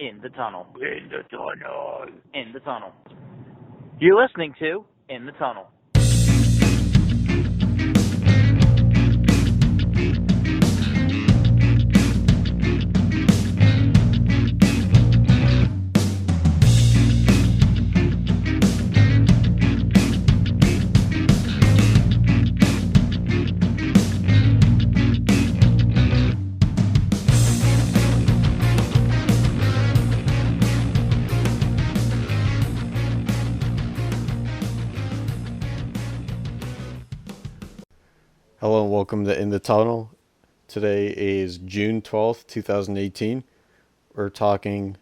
In the Tunnel. In the tunnel. In the Tunnel. You're listening to In the Tunnel. Hello and welcome to In the Tunnel. Today is June 12th, 2018. We're talking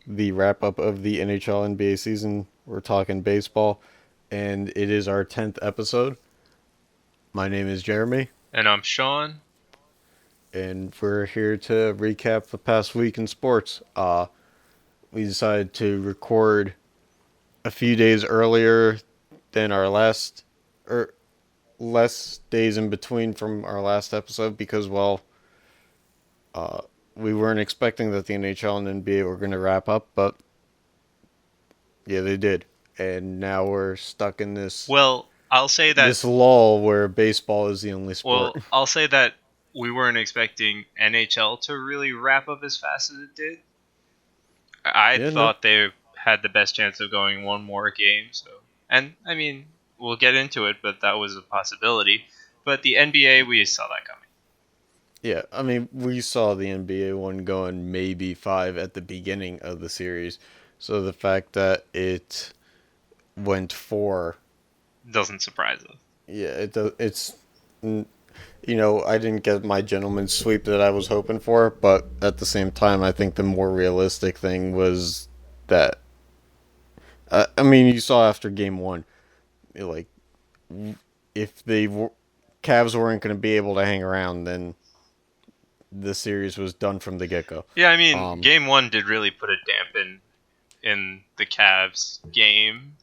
the wrap-up of the NHL and NBA season. We're talking baseball, and it is our 10th episode. My name is Jeremy. And I'm Sean. And we're here to recap the past week in sports. We decided to record a few days earlier than our less days in between from our last episode because, we weren't expecting that the NHL and NBA were going to wrap up, but yeah, they did. And now we're stuck in this I'll say that this lull where baseball is the only sport. Well, I'll say that we weren't expecting NHL to really wrap up as fast as it did. I thought they had the best chance of going one more game, we'll get into it, but that was a possibility. But the NBA, we saw that coming. Yeah, I mean, we saw the NBA one going maybe 5 at the beginning of the series. So the fact that it went 4 doesn't surprise us. Yeah, it's I didn't get my gentleman's sweep that I was hoping for, but at the same time, I think the more realistic thing was that you saw after game 1, if the Cavs weren't going to be able to hang around, then the series was done from the get-go. Yeah, game 1 did really put a dampen in the Cavs game.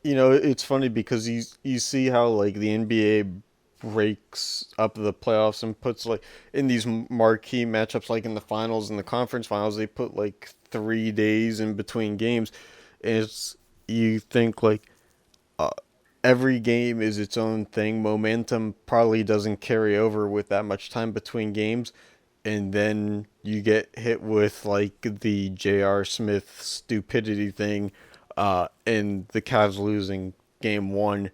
It's funny because you see how the NBA breaks up the playoffs and puts in these marquee matchups, in the finals and the conference finals, they put 3 days in between games. And you think every game is its own thing. Momentum probably doesn't carry over with that much time between games. And then you get hit with the J.R. Smith stupidity thing, and the Cavs losing game 1,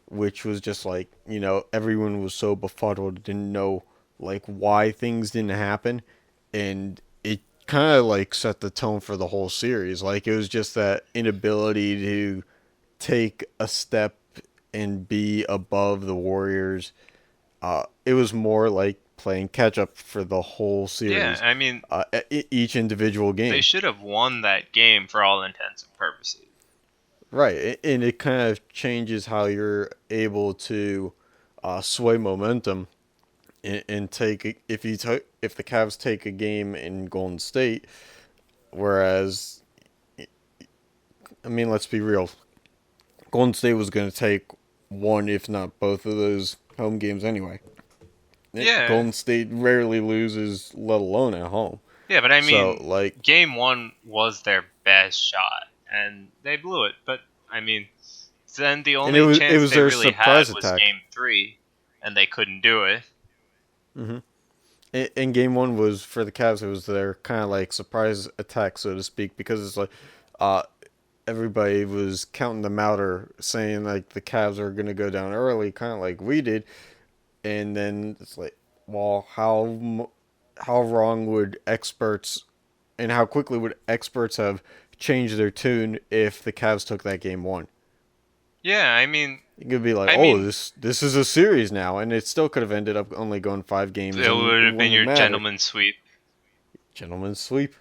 which was just everyone was so befuddled, didn't know why things didn't happen. And it kind of set the tone for the whole series. It was just that inability to take a step and be above the Warriors. It was more like playing catch up for the whole series. Yeah, each individual game. They should have won that game for all intents and purposes. Right, and it kind of changes how you're able to sway momentum and take if the Cavs take a game in Golden State, whereas let's be real, Golden State was going to take one, if not both of those home games anyway. Yeah. Golden State rarely loses, let alone at home. Yeah, but game 1 was their best shot, and they blew it. But then the only chance they really had was game 3, and they couldn't do it. Mm-hmm. And game 1 was for the Cavs. It was their kind of surprise attack, so to speak, because it's everybody was counting them out or saying the Cavs are going to go down early, kind of like we did. And then it's how wrong would experts and how quickly would experts have changed their tune if the Cavs took that game 1? Yeah, it could be this is a series now, and it still could have ended up only going 5 games. It would have been your gentleman's sweep. Gentleman's sweep.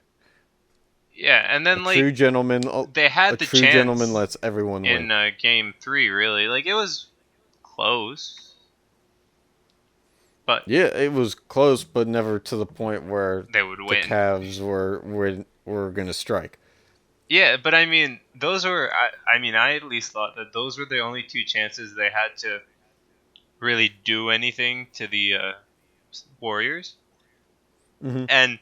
Yeah, and then true gentleman. They had the true chance. Gentleman lets everyone win. In game 3, really, it was close. But yeah, it was close, but never to the point where they would win. The Cavs were going to strike. Yeah, but those were. I at least thought that those were the only 2 chances they had to really do anything to the Warriors. Mm-hmm. And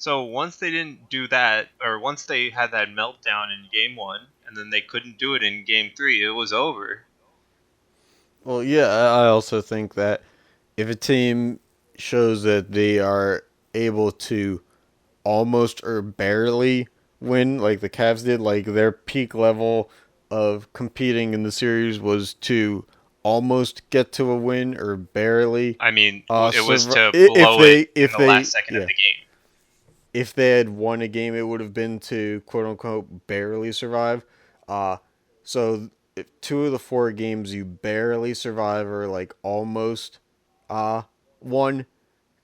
So once they didn't do that, or once they had that meltdown in Game 1, and then they couldn't do it in Game 3, it was over. Well, yeah, I also think that if a team shows that they are able to almost or barely win, like the Cavs did, like their peak level of competing in the series was to almost get to a win or barely. I mean, it was to If blow it they in if the they last second of yeah the game. if they had won a game, it would have been to quote unquote barely survive. Uh, so if 2 of the 4 games you barely survive or like almost won,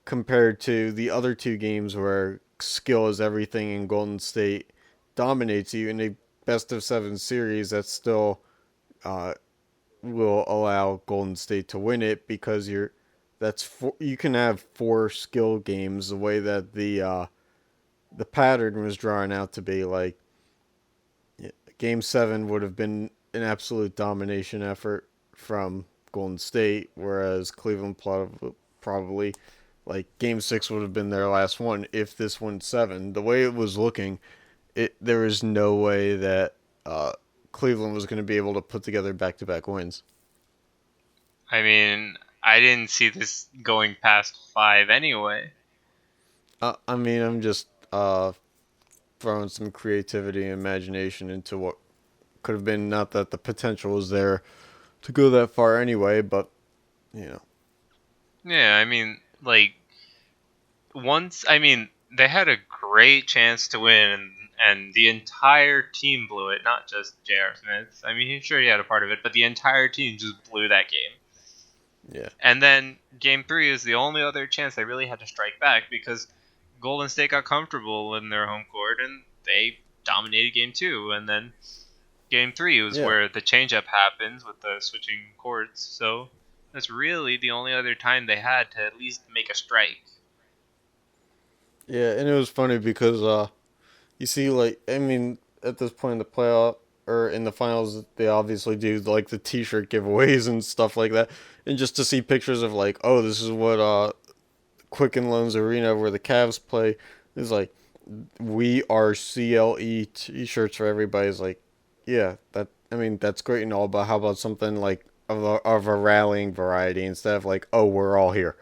compared to the other 2 games where skill is everything and Golden State dominates you in a best-of-7 series, that still uh, will allow Golden State to win it because you can have 4 skill games the way that the pattern was drawn out to be. Like Game 7 would have been an absolute domination effort from Golden State, whereas Cleveland probably like Game 6 would have been their last one if this went 7. The way it was looking, there was no way that Cleveland was going to be able to put together back-to-back wins. I mean, I didn't see this going past 5 anyway. I mean, I'm just throwing some creativity and imagination into what could have been. Not that the potential was there to go that far anyway, but you know. Yeah, I mean, like, they had a great chance to win, and the entire team blew it, not just J.R. Smith. I mean, sure, he had a part of it, but the entire team just blew that game. Yeah. And then Game 3 is the only other chance they really had to strike back because Golden State got comfortable in their home court and they dominated Game 2. And then Game 3 was Yeah. where the changeup happens with the switching courts. So that's really the only other time they had to at least make a strike. Yeah, and it was funny because you see, like, I mean, at this point in the playoff or in the finals, they obviously do like the T-shirt giveaways and stuff like that, and just to see pictures of like, oh, this is what Quicken Loans Arena where the Cavs play is like. We are CLE T-shirts for everybody. Is like, yeah, that's great and all, but how about something like of a rallying variety instead of like, oh, we're all here.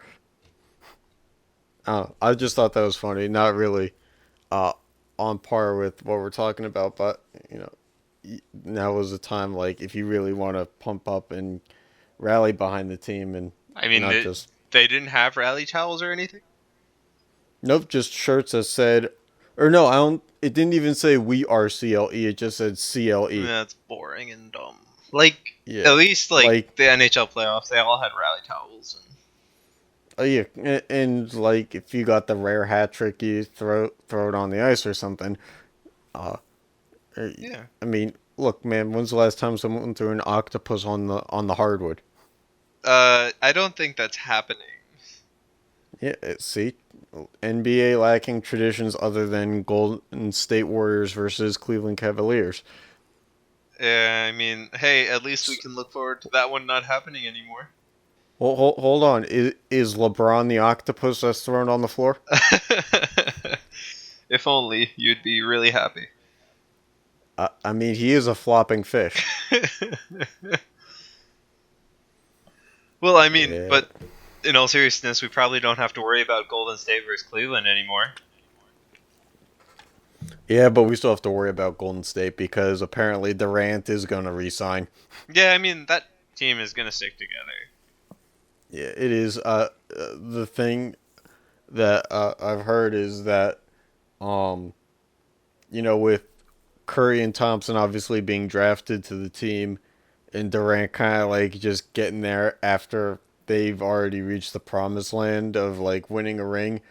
I just thought that was funny. Not really uh, on par with what we're talking about, but you know, now was the time like if you really want to pump up and rally behind the team and I mean, not just they didn't have rally towels or anything? nope, just shirts that said, or no, I don't. It didn't even say we are CLE. It just said CLE. That's boring and dumb. Like, Yeah, at least, like, like the NHL playoffs, they all had rally towels. oh yeah, and like if you got the rare hat trick, you throw it on the ice or something. Uh, Yeah. I mean, look, man, when's the last time someone threw an octopus on the hardwood? I don't think that's happening. Yeah, see, NBA lacking traditions other than Golden State Warriors versus Cleveland Cavaliers. Yeah, I mean, hey, at least we can look forward to that one not happening anymore. Well, hold on, is LeBron the octopus that's thrown on the floor? If only, you'd be really happy. I mean, he is a flopping fish. Well, I mean, Yeah. but in all seriousness, we probably don't have to worry about Golden State versus Cleveland anymore. Yeah, but we still have to worry about Golden State because apparently Durant is going to resign. Yeah, I mean, that team is going to stick together. Yeah, it is. The thing that I've heard is that, um, with Curry and Thompson obviously being drafted to the team, and Durant kind of like just getting there after they've already reached the promised land of like winning a ring.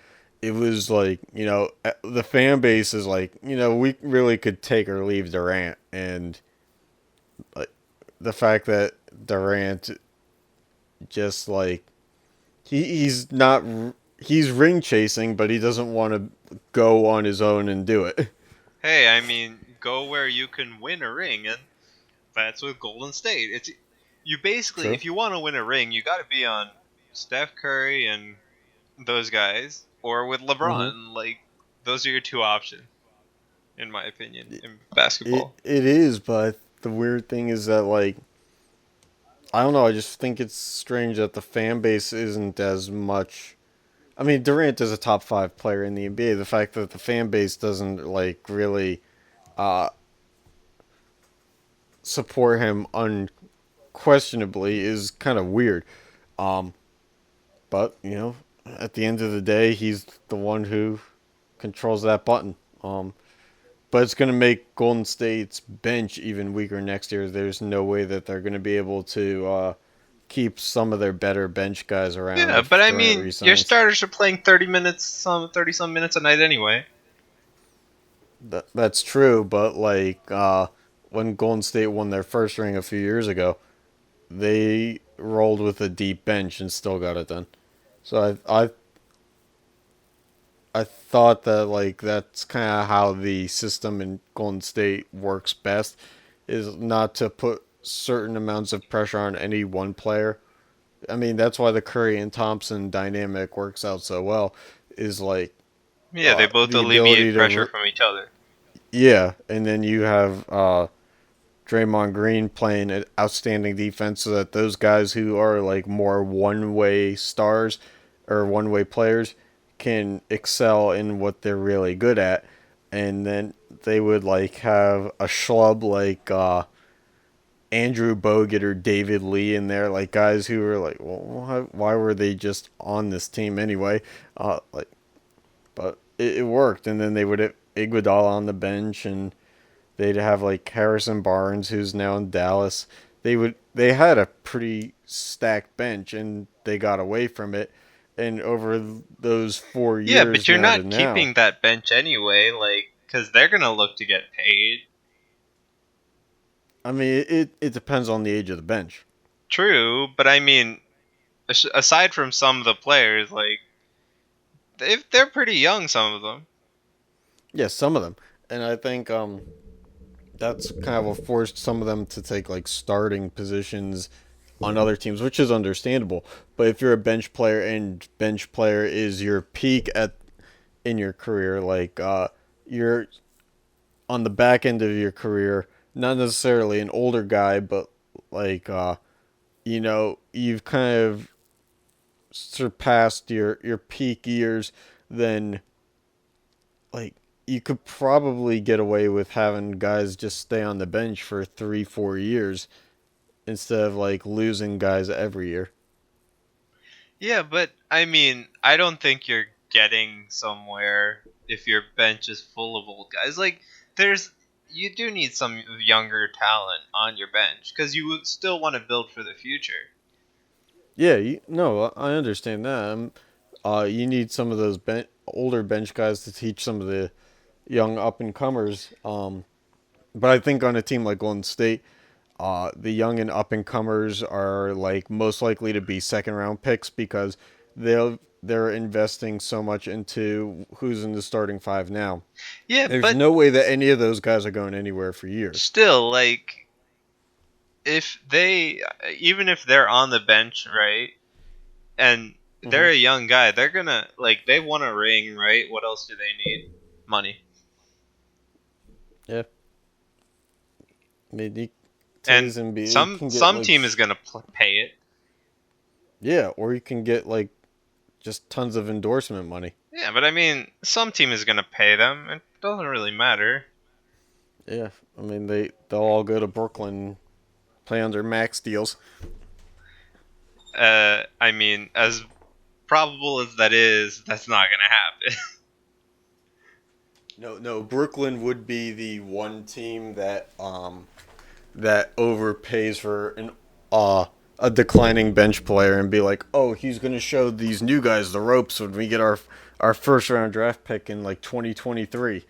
It was like, the fan base is like, we really could take or leave Durant, and like the fact that Durant just like he's not he's ring chasing, but he doesn't want to go on his own and do it. Hey, I mean, go where you can win a ring, and that's with Golden State. It's you basically, True. if you want to win a ring, you got to be on Steph Curry and those guys, or with Mm-hmm. LeBron. Like, those are your two options, in my opinion, It in basketball. it is, but the weird thing is that like I don't know. I just think it's strange that the fan base isn't as much. I mean, Durant is a top five player in the NBA. The fact that the fan base doesn't like really uh, support him unquestionably is kind of weird. Um, but at the end of the day, he's the one who controls that button. But it's going to make Golden State's bench even weaker next year. There's no way that they're going to be able to keep some of their better bench guys around Yeah, but if I Durant mean, your resigns. starters are playing 30 some minutes a night anyway. That's true, but like when Golden State won their first ring a few years ago, they rolled with a deep bench and still got it done. So I thought that like that's kind of how the system in Golden State works best, is not to put certain amounts of pressure on any one player. I mean that's why the Curry and Thompson dynamic works out so well. Is like Yeah, they both the ability alleviate to pressure from each other. yeah, and then you have Draymond Green playing an outstanding defense so that those guys who are like more one-way stars or one-way players can excel in what they're really good at. And then they would like have a schlub like Andrew Bogut or David Lee in there, like guys who were like, well, why were they just on this team anyway? But it worked. And then they would have Iguodala on the bench, and they'd have like Harrison Barnes, who's now in Dallas. They had a pretty stacked bench, and they got away from it. And over those 4 Yeah, but years you're now to not now, keeping that bench anyway, like, because they're gonna look to get paid. I mean, it depends on the age of the bench. True, but I mean, aside from some of the players, like, they're pretty young, some of them. Yeah, some of them, and I think that's kind of what forced some of them to take like starting positions on other teams, which is understandable. But if you're a bench player and bench player is your peak at in your career, like you're on the back end of your career, not necessarily an older guy, but like you've kind of surpassed your peak years, then like you could probably get away with having guys just stay on the bench for 3-4 years instead of like losing guys every year. Yeah, but I mean, I don't think you're getting somewhere if your bench is full of old guys. Like, there's you do need some younger talent on your bench because you would still want to build for the future. Yeah, no, I understand that. You need some of those older bench guys to teach some of the young up and comers. But I think on a team like Golden State, the young and up and comers are like most likely to be second round picks because they're investing so much into who's in the starting five now. Yeah, There's but no way that any of those guys are going anywhere for years. still, like, if they even if they're on the bench, right, and Hmm. they're a young guy, they're gonna like they want a ring, right? What else do they need? Money. Yeah, I mean, And today's NBA, you some can get some like team is gonna pay it. yeah, or you can get like just tons of endorsement money. Yeah, but I mean, some team is gonna pay them. It doesn't really matter. Yeah, I mean they'll all go to Brooklyn, play under max deals. I mean, as probable as that is, that's not gonna happen. No, Brooklyn would be the one team that overpays for a declining bench player and be like, oh, he's gonna show these new guys the ropes when we get our first round draft pick in like 2023.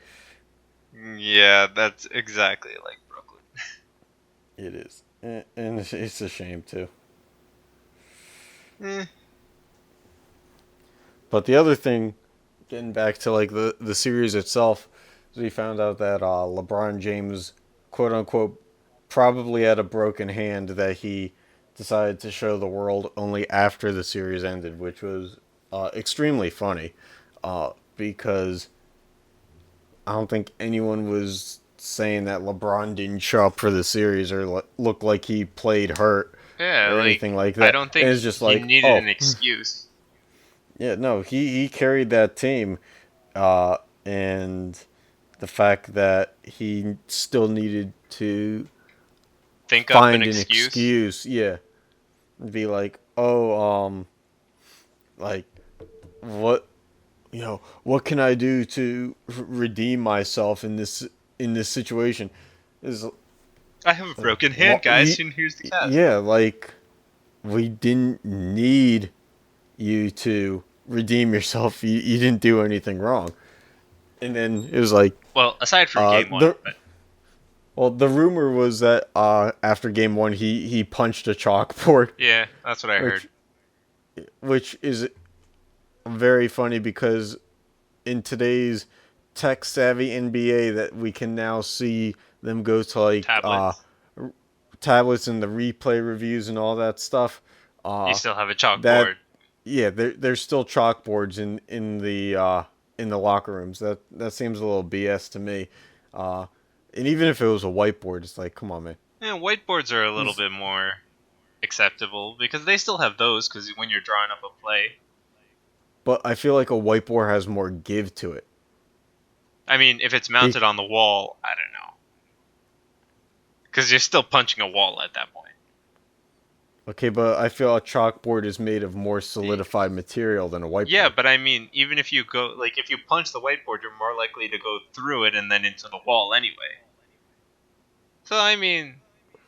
Yeah, that's exactly like Brooklyn. It is, and it's a shame too. Eh. But the other thing, getting back to like the series itself, is we found out that LeBron James, quote unquote, probably had a broken hand that he decided to show the world only after the series ended, which was extremely funny, because I don't think anyone was saying that LeBron didn't show up for the series or look like he played hurt Yeah, or like anything like I that. don't And think it's just he like, needed oh, an excuse. yeah, no, he carried that team, and the fact that he still needed to Think up an find an excuse. excuse, yeah, be like, oh, like what, what can I do to redeem myself in this situation? Is I have a broken hand, what guys, and here's the cast. yeah, like we didn't need you to redeem yourself. You didn't do anything wrong. And then it was like, Well, aside from game one, the but the rumor was that after game one he punched a chalkboard, yeah, that's what I heard. which is very funny because in today's tech savvy NBA that we can now see them go to like Tablets. tablets and the replay reviews and all that stuff. You still have a That chalkboard. yeah, there's still chalkboards in the locker rooms. That seems a little BS to me. And even if it was a whiteboard, it's like, come on, man. Yeah, whiteboards are a little He's- bit more acceptable because they still have those because when you're drawing up a play. But I feel like a whiteboard has more give to it. I mean, if it's mounted on the wall, I don't know. Because you're still punching a wall at that point. Okay, but I feel a chalkboard is made of more solidified material than a whiteboard. Yeah, but I mean, even if you go, like, if you punch the whiteboard, you're more likely to go through it and then into the wall anyway. So, I mean,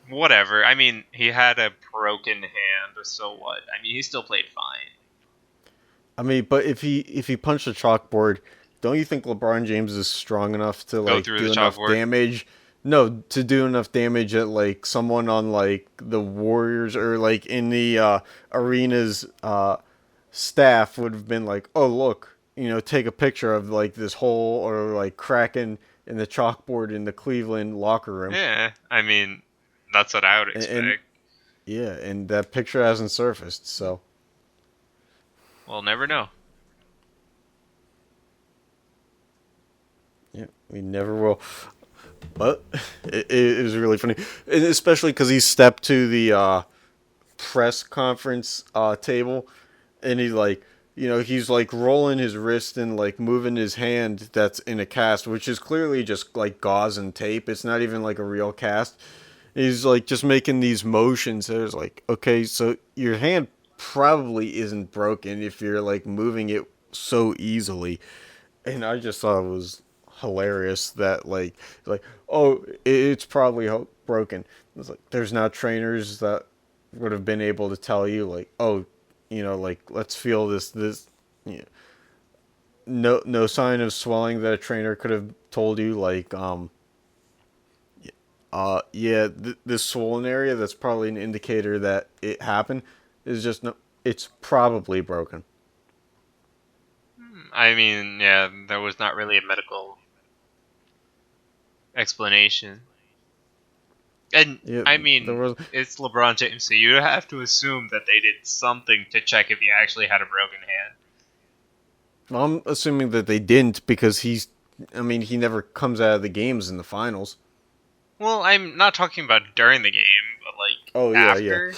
whatever. I mean, he had a broken hand, so what? I mean, he still played fine. I mean, but if he punched a chalkboard, don't you think LeBron James is strong enough to Go like through do the enough chalkboard? damage? No, to do enough damage that like someone on like the Warriors or like in the arena's staff would have been like, oh look, take a picture of like this hole or like crack in the chalkboard in the Cleveland locker room. Yeah, I mean, that's what I would And expect. yeah, and that picture hasn't surfaced, so We'll never know. yeah, we never will. But it was really funny, and especially because he stepped to the press conference table, and he's like rolling his wrist and like moving his hand that's in a cast, which is clearly just like gauze and tape. It's not even like a real cast. He's like just making these motions. It's like, okay, so your hand probably isn't broken if you're like moving it so easily. And I just thought it was hilarious that like oh, it's probably broken. It's like there's not trainers that would have been able to tell you like, oh, like let's feel this you know, no sign of swelling that a trainer could have told you like yeah, this swollen area that's probably an indicator that it happened is just no, it's probably broken. I mean, yeah, there was not really a medical explanation. And, Yeah, I there mean, was. it's LeBron James, so you have to assume that they did something to check if he actually had a broken hand. I'm assuming that they didn't because I mean, he never comes out of the games in the finals. Well, I'm not talking about during the game, but, like, Oh yeah. after.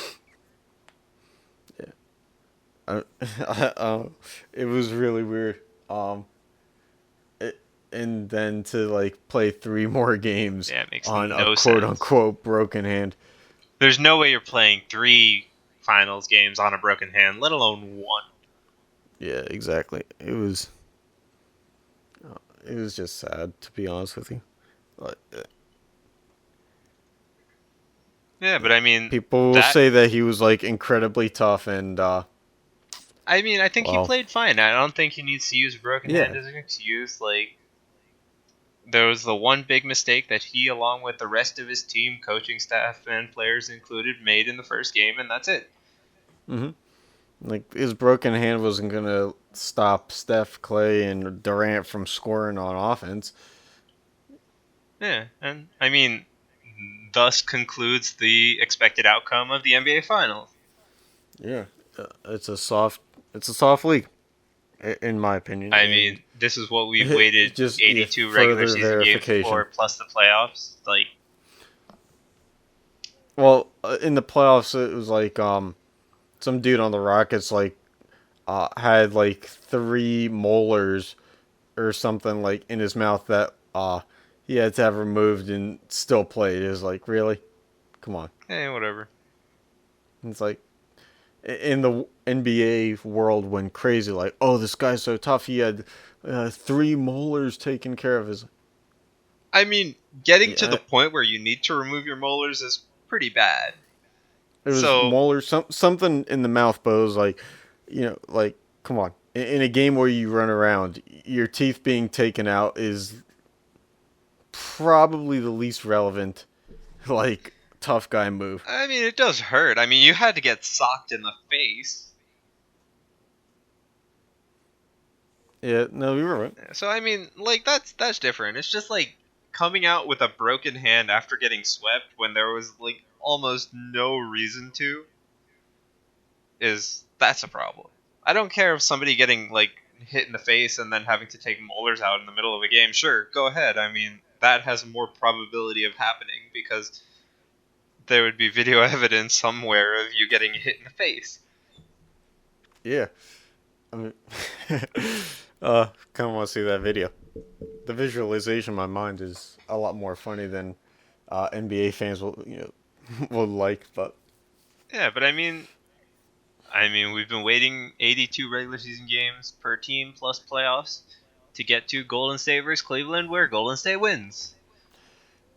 Uh, it was really weird. And then to like play 3 more games Yeah, it makes on no a sense. quote unquote broken hand. There's no way you're playing 3 finals games on a broken hand, let alone 1. Yeah, exactly. It was just sad, to be honest with you. Like, Yeah, but I mean, people will say that he was like incredibly tough and I mean, I think he well, played fine. I don't think he needs to use broken hand yeah. as an excuse. Like, there was the one big mistake that he, along with the rest of his team, coaching staff and players included, made in the first game, and that's it. Mhm. Like his broken hand wasn't gonna stop Steph, Clay, and Durant from scoring on offense. Yeah, and I mean, thus concludes the expected outcome of the NBA Finals. Yeah, it's a soft league, in my opinion. I and mean, this is what we've waited Just 82 regular further season games verification. for, plus the playoffs. Like, well, in the playoffs, it was like some dude on the Rockets like had like 3 molars or something like in his mouth that he had to have removed and still played. It was like, really? Come on. whatever. It's like in the NBA world went crazy. Like, oh, this guy's so tough. He had 3 molars taken care of. His. I mean, getting to Yeah, the point where you need to remove your molars is pretty bad. it was So, molars, something in the mouth, but it was like, like, come on. In a game where you run around, your teeth being taken out is probably the least relevant, like, tough guy move. I mean, it does hurt. I mean, you had to get socked in the face. Yeah, no, you were right. So, I mean, like, that's different. It's just like coming out with a broken hand after getting swept when there was like almost no reason to, that's a problem. I don't care if somebody getting like hit in the face and then having to take molars out in the middle of a game. Sure, go ahead. I mean, that has more probability of happening because there would be video evidence somewhere of you getting hit in the face. Yeah. I mean, kind of want to see that video. The visualization in my mind is a lot more funny than NBA fans will, would like, but Yeah, but I mean, we've been waiting 82 regular season games per team plus playoffs to get to Golden State versus Cleveland, where Golden State wins.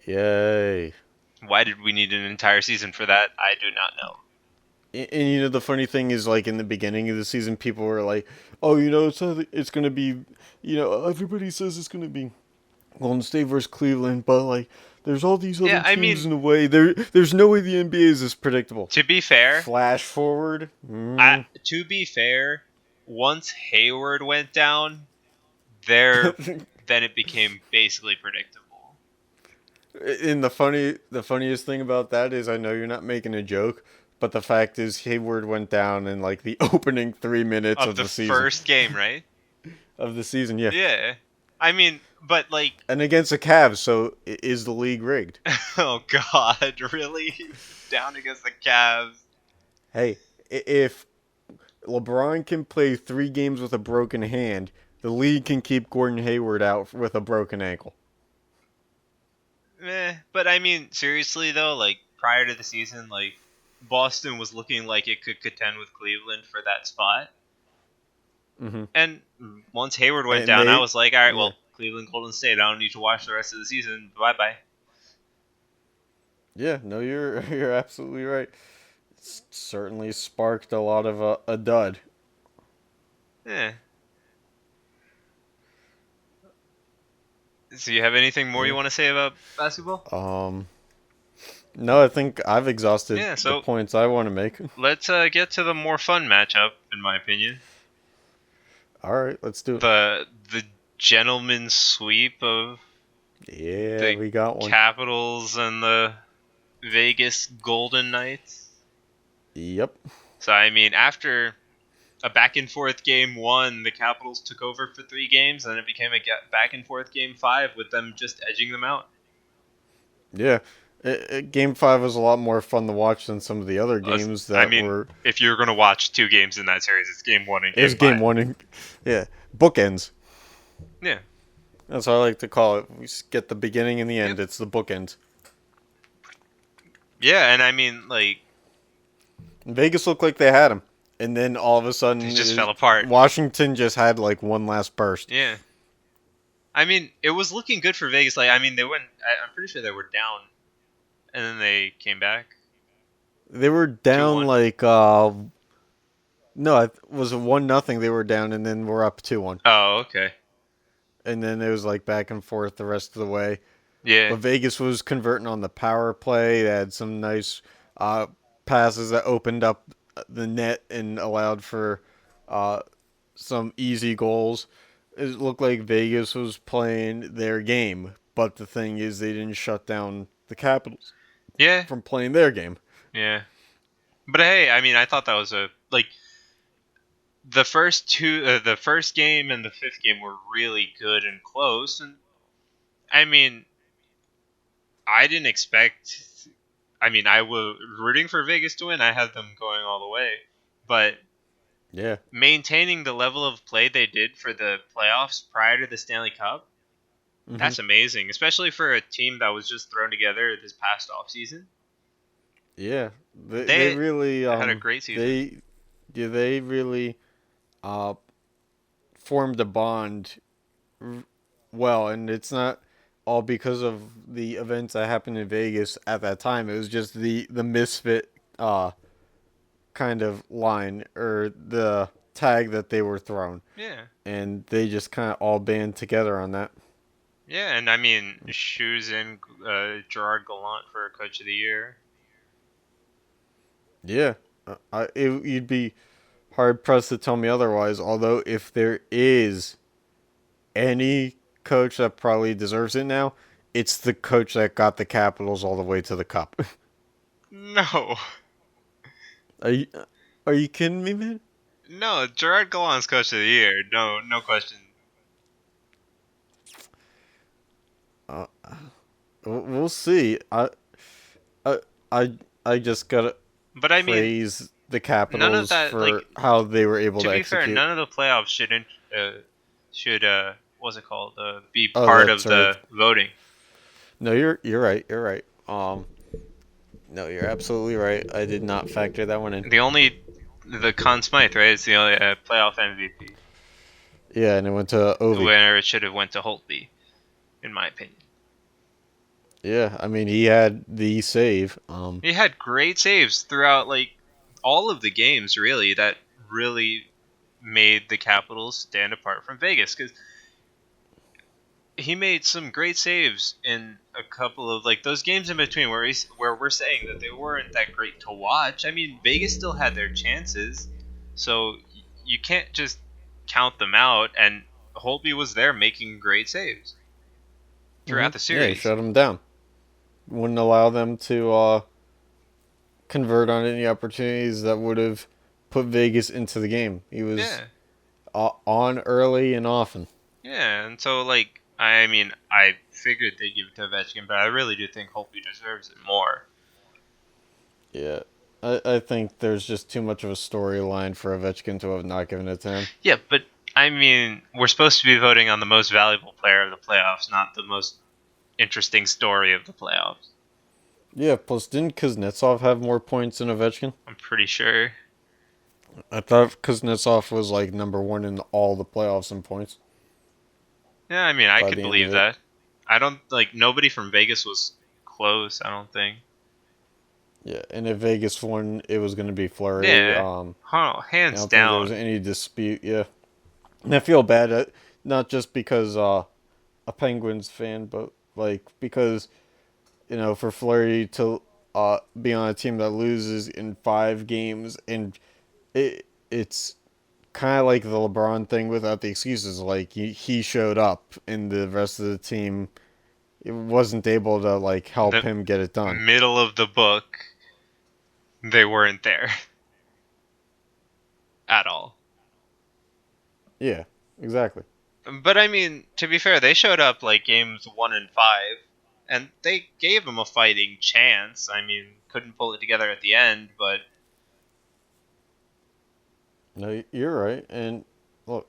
yay. Why did we need an entire season for that? I do not know. And the funny thing is, like, in the beginning of the season, people were like, "Oh, it's gonna be, everybody says it's gonna be Golden State versus Cleveland, but like, there's all these other teams in the way. There's no way the NBA is this predictable." To be fair, Flash forward. Once Hayward went down, then it became basically predictable. And the funniest thing about that is, I know you're not making a joke, but the fact is, Hayward went down in like the opening 3 minutes of the season. First game, right? Of the season, yeah. Yeah. I mean, but like... And against the Cavs, so is the league rigged? Oh, God, really? Down against the Cavs. Hey, if LeBron can play 3 games with a broken hand, the league can keep Gordon Hayward out with a broken ankle. But I mean, seriously though, like, prior to the season, like, Boston was looking like it could contend with Cleveland for that spot. Mm-hmm. And once Hayward went down, I was like, all right, well, Cleveland, Golden State, I don't need to watch the rest of the season. Bye-bye. Yeah, no, you're absolutely right. It's certainly sparked a lot of a dud. Yeah. So you have anything more you want to say about basketball? No, I think I've exhausted so the points I want to make. Let's get to the more fun matchup, in my opinion. All right, let's do it. The gentleman's sweep of we got one. Capitals and the Vegas Golden Knights. Yep. So I mean, after a back and forth game 1, the Capitals took over for 3 games, and it became a back and forth game 5 with them just edging them out. Yeah. Game 5 was a lot more fun to watch than some of the other games were. If you're going to watch 2 games in that series, it's game 1 and game 5. It's game 1 and bookends. Yeah. That's what I like to call it. We get the beginning and the end. Yep. It's the bookends. Yeah, and I mean, like, Vegas looked like they had him, and then all of a sudden it just fell apart. Washington just had like one last burst. Yeah. I mean, it was looking good for Vegas. Like, I mean, they went. I'm pretty sure they were down, and then they came back. They were down 2-1. like no, it was a 1-0. They were down, and then we're up 2-1. Oh, okay. And then it was like back and forth the rest of the way. Yeah. But Vegas was converting on the power play. They had some nice passes that opened up the net and allowed for some easy goals. It looked like Vegas was playing their game, but the thing is, they didn't shut down the Capitals. Yeah. From playing their game. Yeah. But hey, I mean, I thought that was the first game and the fifth game were really good and close, and I mean, I didn't expect. I mean, I was rooting for Vegas to win. I had them going all the way, but Yeah. maintaining the level of play they did for the playoffs prior to the Stanley Cup, Hmm. that's amazing, especially for a team that was just thrown together this past offseason. Yeah. They They really had a great season. they really uh formed a bond well, and it's not all because of the events that happened in Vegas at that time. It was just the misfit kind of line or the tag that they were thrown, Yeah. and they just kind of all band together on that. Yeah, and I mean, shoes in Gerard Gallant for Coach of the Year. Yeah, you'd be hard pressed to tell me otherwise. Although if there is any coach that probably deserves it now, it's the coach that got the Capitals all the way to the Cup. No. are you are you kidding me, man? No, Gerard Gallant's Coach of the Year. No, no question. Uh, we'll see. I, I, I just gotta But I mean, praise the none of Capitals that, like, for how they were able to to be fair, execute. none of the playoffs should what's it called? Be Oh, part that's of right. the voting. No, you're right. You're right. No, you're absolutely right. I did not factor that one in. The Conn Smythe, right? It's the only playoff MVP. Yeah, and it went to Ovi. Where it should have went to Holtby, in my opinion. Yeah, I mean he had the save. He had great saves throughout, like, all of the games, really, that really made the Capitals stand apart from Vegas, because he made some great saves in a couple of, like, those games in between where we're saying that they weren't that great to watch. I mean, Vegas still had their chances, so you can't just count them out. And Holtby was there making great saves Hmm. throughout the Yeah, he series. shut them down. Wouldn't allow them to convert on any opportunities that would have put Vegas into the game. He was Yeah, on early and often. yeah, and so, like, I mean, I figured they'd give it to Ovechkin, but I really do think Holtby deserves it more. Yeah. I think there's just too much of a storyline for Ovechkin to have not given it to him. Yeah, but I mean, we're supposed to be voting on the most valuable player of the playoffs, not the most interesting story of the playoffs. Yeah, plus didn't Kuznetsov have more points than Ovechkin? I'm pretty sure. I thought Kuznetsov was like number one in all the playoffs in points Yeah, I mean, I by could the end of believe it. that. I don't, like, nobody from Vegas was close, I don't think. Yeah, and if Vegas won, it was going to be Fleury. Yeah. Huh, I hands don't think there was down. any dispute. Yeah, and I feel bad, not just because a Penguins fan, but like because for Fleury to be on a team that loses in 5 games, and it's kind of like the LeBron thing without the excuses. Like he showed up, and the rest of the team it wasn't able to like help The him get it done. middle of the book, they weren't there at all. Yeah, exactly. But I mean, to be fair, they showed up like games 1 and 5, and they gave them a fighting chance. I mean, couldn't pull it together at the end, but No, you're right. And look,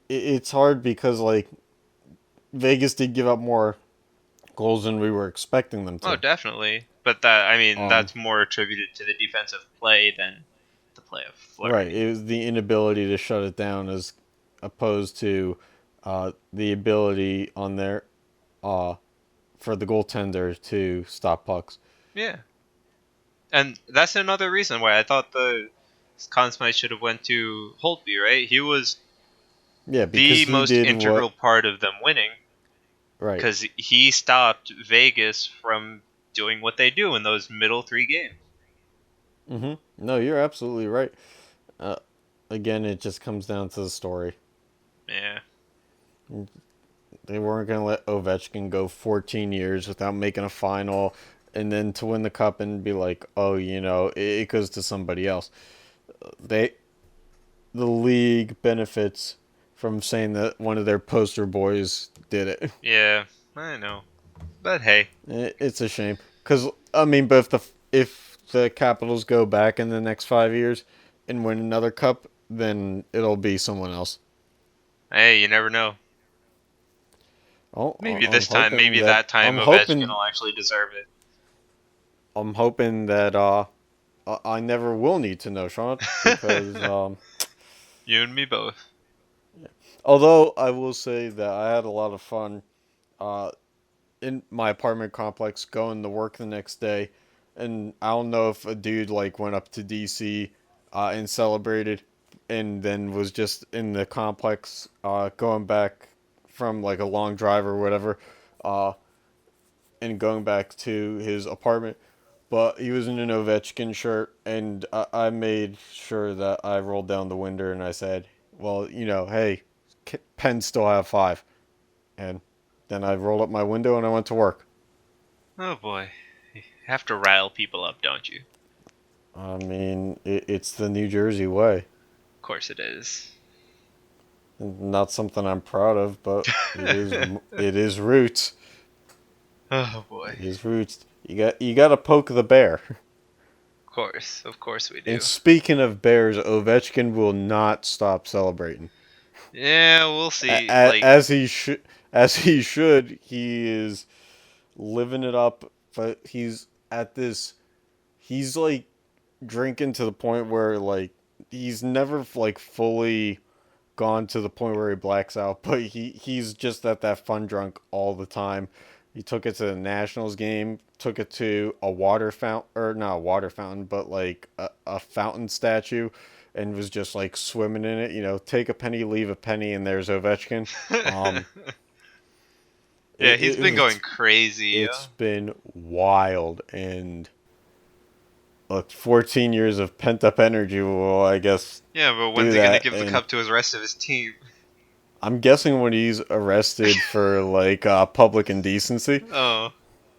it's hard because like Vegas did give up more goals than we were expecting them oh, to. definitely. But that, I mean, Um, that's more attributed to the defensive play than the play of right. Flurry. It was the inability to shut it down as opposed to the ability on their uh, for the goaltender to stop pucks. Yeah, and that's another reason why I thought the Conn Smythe should have went to Holtby. Right, he was Yeah, because the he most did integral what part of them winning right. because he stopped Vegas from doing what they do in those middle 3 games. No, you're absolutely right. Uh, Again, it just comes down to the story. Yeah. They weren't going to let Ovechkin go 14 years without making a final and then to win the cup and be like, oh, it goes to somebody else. They the league benefits from saying that one of their poster boys did it. Yeah, I know. But hey. It's a shame because I mean, but if the Capitals go back in the next 5 years and win another cup, then it'll be someone else. Hey, you never know. Oh, Maybe this time, maybe that time I'm Ovechkin hoping will actually deserve it. I'm hoping that I never will need to know, Sean, because You and me both. although I will say that I had a lot of fun uh in my apartment complex going to work the next day, and I don't know if a dude like went up to DC and celebrated, and then was just in the complex going back from like a long drive or whatever, uh, and going back to his apartment. But he was in an Ovechkin shirt, and I made sure that I rolled down the window and I said, "Well, hey, Pens still have five." And then I rolled up my window and I went to work. Oh boy. You have to rile people up, don't you? I mean, it's the New Jersey way. Of course it is. Not something I'm proud of, but it is. It is roots. Oh boy. It is roots. You got to poke the bear. Of course we And do. speaking of bears, Ovechkin will not stop celebrating. Yeah, we'll see. Like, As he should. As he should. He is living it up. But he's at this. He's like drinking to the point where like he's never like fully gone to the point where he blacks out, but he's just at that fun drunk all the time. He took it to the Nationals game, took it to a water fountain, or not a water fountain, but like a fountain statue, and was just like swimming in it. Take a penny, leave a penny, and there's Ovechkin. Um, yeah, he's been going it's crazy. it's been wild, and look, 14 years of pent up energy will, I guess, Yeah, but do when's he gonna that, give the and cup to his rest of his team? I'm guessing when he's arrested for like public indecency. Oh,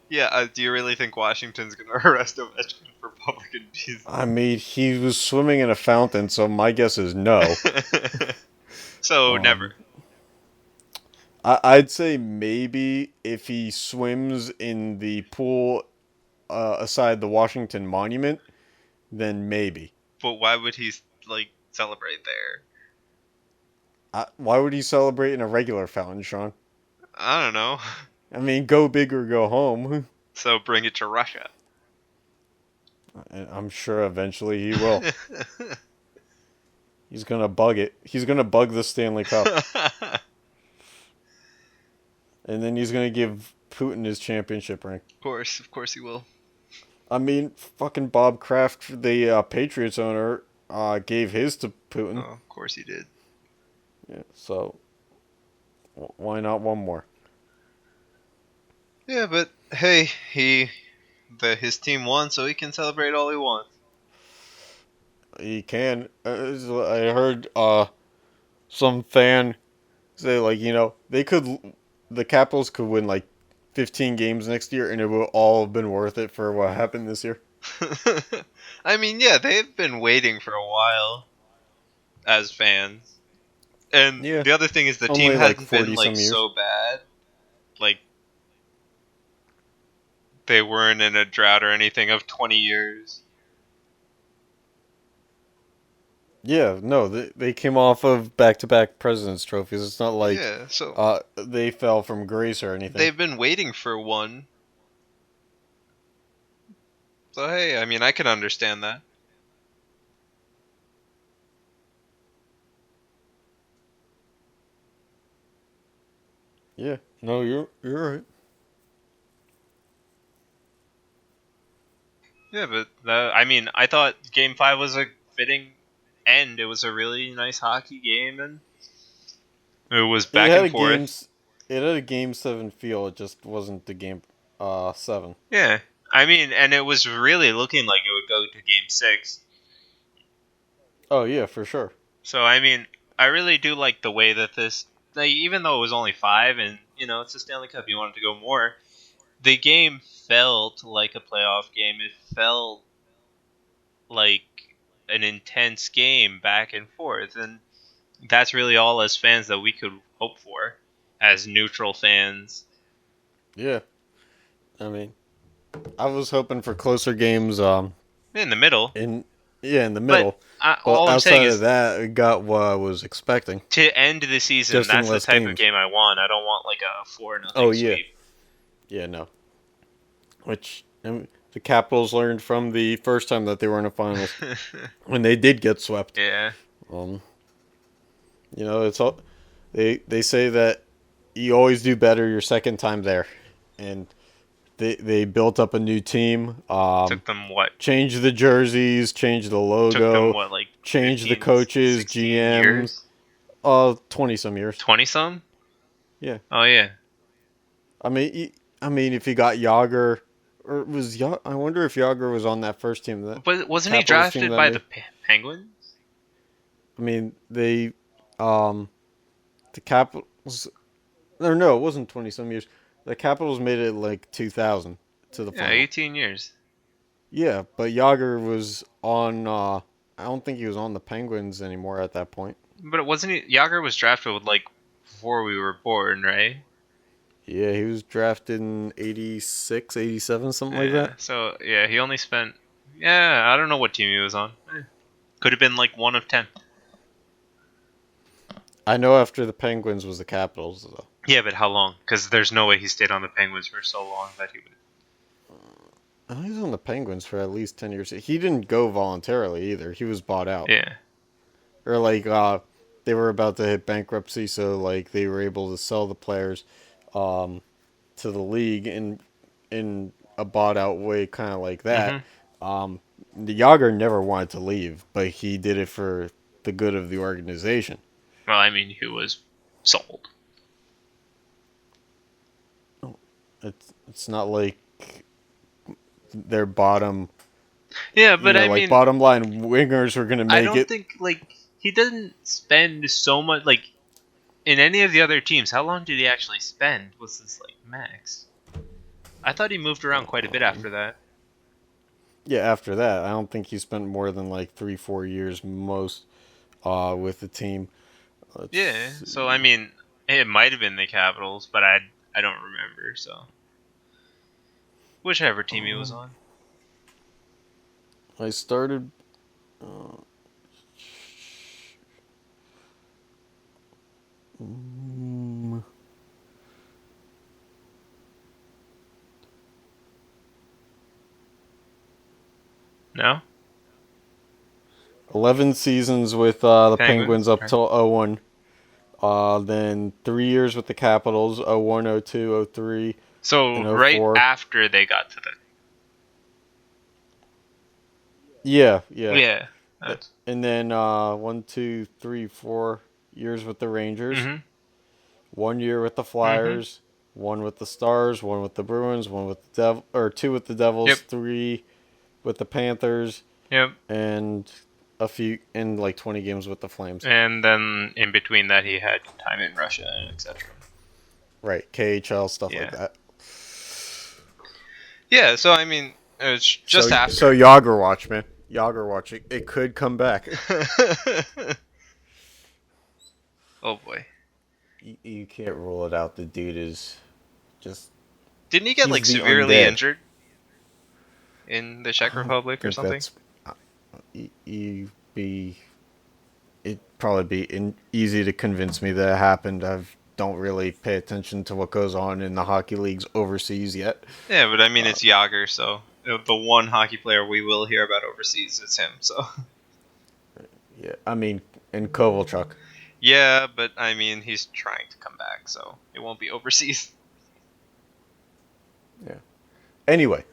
yeah. Do you really think Washington's gonna arrest Ovechkin for public I indecency? mean, he was swimming in a fountain, so my guess is no. So never. Um, I'd say maybe if he swims in the pool aside the Washington Monument, then maybe. But why would he like celebrate there? Why would he celebrate in a regular fountain, Sean? I don't know. I mean, go big or go home. So bring it to Russia. And I'm sure eventually he will. He's gonna bug it. He's gonna bug the Stanley Cup. And then he's gonna give Putin his championship ring. Of course he will. I mean, fucking Bob Kraft, the Patriots owner, gave his to Putin. Oh, of course he did. Yeah, so why not one more? Yeah, but hey, his team won, so he can celebrate all he wants. He can. I heard some fan say like the Capitals could win like 15 games next year, and it would all have been worth it for what happened this year. I mean, yeah, they've been waiting for a while as fans. And Yeah, the other thing is the team only like hasn't been 40 like some years. so bad. Like they weren't in a drought or anything of 20 years. Yeah, no, they came off of back-to-back President's trophies. It's not like Yeah, so they fell from grace or anything. they've been waiting for one. So hey, I mean, I can understand that. Yeah, no, you're right. Yeah, but I mean, I thought Game 5 was a fitting end. It was a really nice hockey game, and it was It back had and a game. forth. It had a game seven feel. It just wasn't the game seven. Yeah, I mean, and it was really looking like it would go to Game 6. Oh yeah, for sure. So I mean, I really do like the way that this, like, even though it was only 5, and it's a Stanley Cup, you wanted to go more. The game felt like a playoff game. It felt like an intense game back and forth, and that's really all as fans that we could hope for as neutral fans. Yeah. I mean, I was hoping for closer games In the middle. in the But middle. all But I'm saying outside of is, that, it got what I was expecting. to end the season, Just in that's the less type of games. game I want. I don't want like a 4-0 Oh, yeah. sweep. Yeah, no. Which the Capitals learned from the first time that they were in the finals when they did get swept. Yeah. It's all they say that you always do better your second time there, and they built up a new team. Took them what? Changed the jerseys, changed the Took them logo, what, like changed the 15, coaches, 16 GMs. years? 20 some years. 20 some? Yeah. Oh yeah. I mean, if you got Yager, or was I wonder if Yager was on that first team. But wasn't he Capitals team drafted that by made- the Penguins? I mean, the Capitals. Or no, it wasn't 20 some years. The Capitals made it like 2000 to the Yeah, final. 18 years. Yeah, but Yager was on. I don't think he was on the Penguins anymore at that point. But it wasn't he? Yager was drafted with like before we were born, right? Yeah, he was drafted in 86, 87, something like that. So yeah, he only spent. Yeah, I don't know what team he was on. Could have been like 1 of 10. I know after the Penguins was the Capitals, though. Yeah, but how long? Because there's no way he stayed on the Penguins for so long that he would. I think he was on the Penguins for at least 10 years. He didn't go voluntarily either. He was bought out. Yeah. Or like they were about to hit bankruptcy, so like they were able to sell the players to the league in a bought out way, kind of like that. The Yager never wanted to leave, but he did it for the good of the organization. Well, I mean, he was sold. It's not like their bottom. Yeah, but I like mean, bottom line wingers were gonna make I don't it. think like he doesn't spend so much like in any of the other teams. How long did he actually spend? Was this like max? I thought he moved around quite a bit after that. Yeah, after that, I don't think he spent more than like 3-4 years most with the team. Yeah, so I mean, it might have been the Capitals, but I don't remember. So whichever team he was on. I started. No. 11 seasons with the Penguins, Penguins up okay. till 01. Then 3 years with the Capitals, 01, 02, 03. So and right 04. after they got to the Yeah. yeah. That's, And then 1, 2, 3, 4 years with the Rangers. 1 year with the Flyers. 1 with the Stars. 1 with the Bruins. 1 with the 2 with the Devils. Yep. 3 with the Panthers. Yep. And a few in like 20 games with the Flames. And then in between that, he had time in Russia and etc. Right, KHL stuff like that. Yeah. So I mean, it's just after. So Yager watch, man. Yager watch. It could come back. Oh boy. You can't rule it out. The dude is just. Didn't he get He's like the severely undead. injured in the Czech Republic or think something? that's- It'd probably be easy to convince me that it happened. I don't really pay attention to what goes on in the hockey leagues overseas yet. Yeah, but I mean, it's Yager, so the one hockey player we will hear about overseas is him. So. Yeah, I mean, and Kovalchuk. Yeah, but I mean, he's trying to come back, so it won't be overseas. Yeah. Anyway,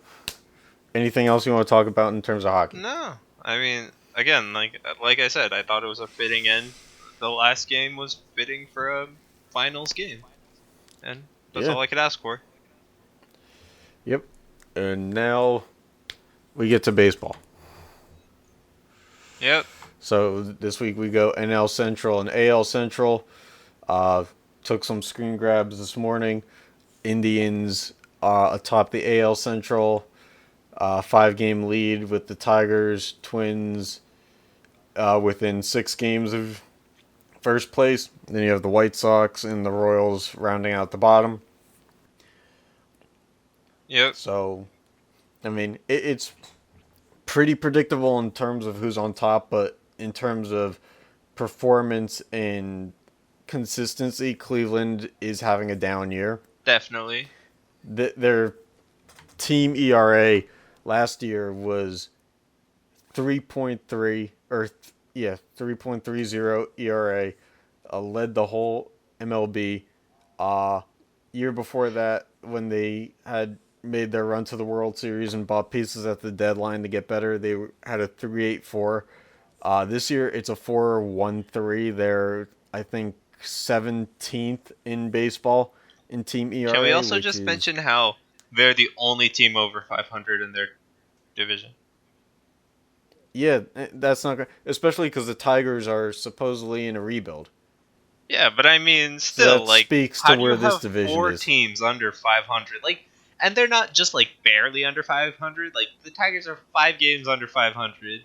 anything else you want to talk about in terms of hockey? No, I mean, again, like I said, I thought it was a fitting end. The last game was fitting for a finals game, and that's all I could ask for. Yep. And now we get to baseball. Yep. So this week we go NL Central and AL Central. Took some screen grabs this morning. Indians atop the AL Central. 5-game lead with the Tigers, Twins, within 6 games of first place. Then you have the White Sox and the Royals rounding out the bottom. Yep. So, I mean, it's pretty predictable in terms of who's on top, but in terms of performance and consistency, Cleveland is having a down year. Definitely. Their team ERA last year was 3.3 or yeah 3.30 ERA, led the whole MLB. Uh, Year before that, when they had made their run to the World Series and bought pieces at the deadline to get better, they had a 3.84. This year it's a 4.13. They're, I think, 17th in baseball in team Can we ERA, also which just is mention how they're the only team over 500 in their division? yeah, that's not good, especially because the Tigers are supposedly in a rebuild. Yeah, but I mean, So still, that like, speaks how to do you where this have division four is. teams under 500? Like, and they're not just like barely under 500. Like, the Tigers are 5 games under 500.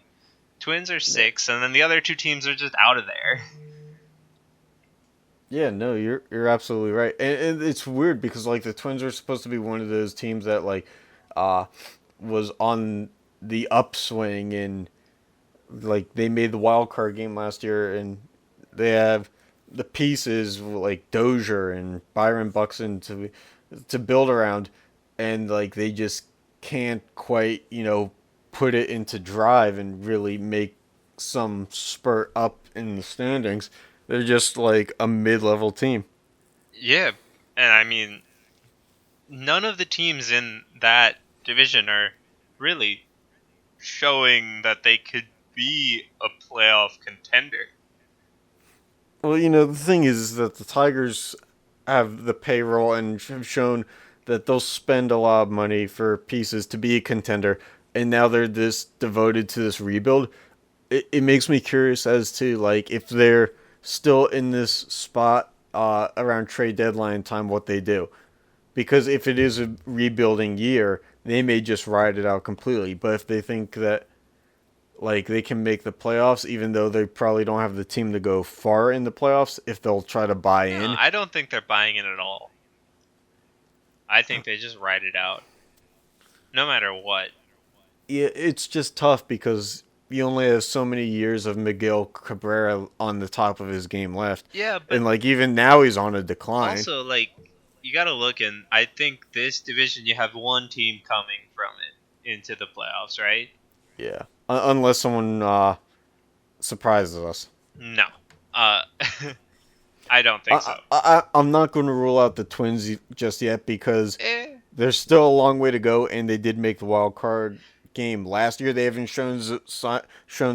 Twins are 6, and then the other two teams are just out of there. Yeah, no, you're absolutely right, and it's weird because like the Twins are supposed to be one of those teams that like, uh, was on the upswing and like they made the wild card game last year and they have the pieces like Dozier and Byron Buxton to build around, and like they just can't quite put it into drive and really make some spurt up in the standings. They're just like a mid-level team. Yeah, and I mean, none of the teams in that division are really showing that they could be a playoff contender. Well, the thing is that the Tigers have the payroll and have shown that they'll spend a lot of money for pieces to be a contender, and now they're this devoted to this rebuild. It makes me curious as to like if they're still in this spot around trade deadline time, what they do. Because if it is a rebuilding year, they may just ride it out completely. But if they think that like they can make the playoffs, even though they probably don't have the team to go far in the playoffs, if they'll try to buy No, in. I don't think they're buying it at all. I think they just ride it out, no matter what. Yeah, it's just tough because he only has so many years of Miguel Cabrera on the top of his game left, Yeah, but and like even now he's on a decline. also, like, you gotta look, and I think this division, you have one team coming from it into the playoffs, right? Yeah, unless someone surprises us. No. Uh, I don't think so. I'm not going to rule out the Twins just yet because Eh. there's still a long way to go, and they did make the wild card game last year. They haven't shown